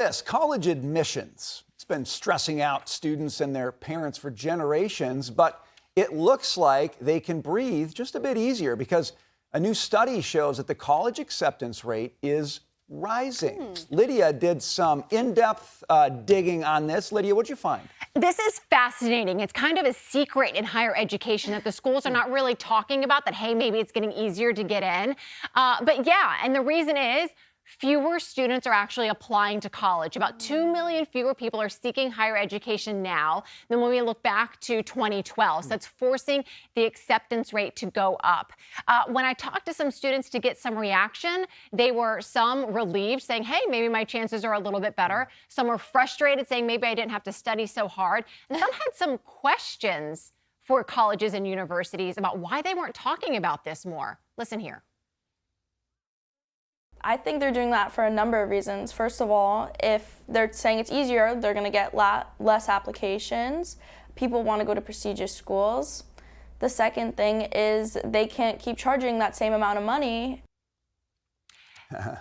This college admissions, it's been stressing out students and their parents for generations, but it looks like they can breathe just a bit easier because a new study shows that the college acceptance rate is rising. Lydia did some in-depth digging on this. Lydia, what'd you find? This is fascinating. It's kind of a secret in higher education that the schools are not really talking about, that, hey, maybe it's getting easier to get in. But yeah, and the reason is fewer students are actually applying to college. About 2 million fewer people are seeking higher education now than when we look back to 2012. So that's forcing the acceptance rate to go up. When I talked to some students to get some reaction, they were some relieved, saying, hey, maybe my chances are a little bit better. Some were frustrated, saying maybe I didn't have to study so hard. And some had some questions for colleges and universities about why they weren't talking about this more. Listen here. I think they're doing that for a number of reasons. First of all, if they're saying it's easier, they're going to get less applications. People want to go to prestigious schools. The second thing is they can't keep charging that same amount of money.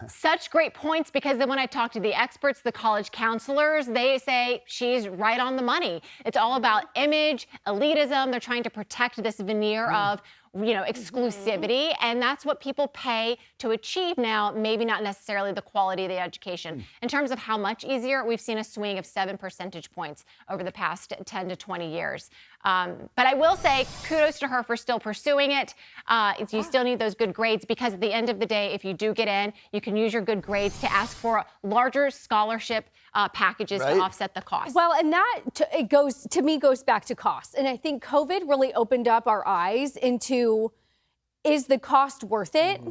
Such great points, because then when I talk to the experts, the college counselors, they say she's right on the money. It's all about image, elitism. They're trying to protect this veneer of, exclusivity. And that's what people pay to achieve now, maybe not necessarily the quality of the education. In terms of how much easier, we've seen a swing of 7 percentage points over the past 10 to 20 years. But I will say kudos to her for still pursuing it. You still need those good grades, because at the end of the day, if you do get in, you can use your good grades to ask for larger scholarship packages to offset the cost. Well, and that goes back to cost. And I think COVID really opened up our eyes into, is the cost worth it?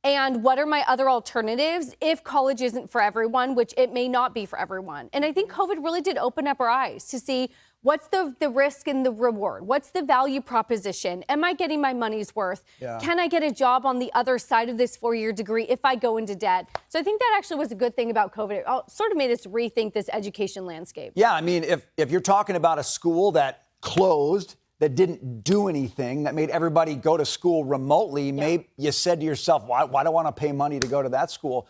And what are my other alternatives if college isn't for everyone, which it may not be for everyone. And I think COVID really did open up our eyes to see what's the risk and the reward? What's the value proposition? Am I getting my money's worth? Yeah. Can I get a job on the other side of this 4-year degree if I go into debt? So I think that actually was a good thing about COVID. It sort of made us rethink this education landscape. Yeah, I mean, if you're talking about a school that closed, that didn't do anything, that made everybody go to school remotely, maybe you said to yourself, why do I want to pay money to go to that school?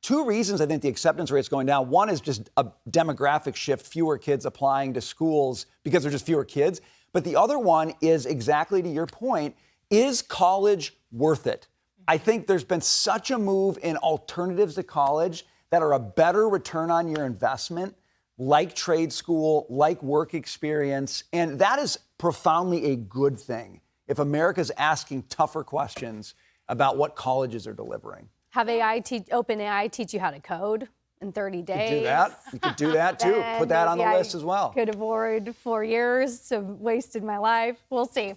2 reasons I think the acceptance rate's going down. One is just a demographic shift, fewer kids applying to schools because there's just fewer kids. But the other one is exactly to your point, is college worth it? I think there's been such a move in alternatives to college that are a better return on your investment, like trade school, like work experience. And that is profoundly a good thing if America's asking tougher questions about what colleges are delivering. Have OpenAI teach you how to code in 30 days. You could do that. You could do that too. Put that on the list as well. Could avoid 4 years of wasted my life. We'll see.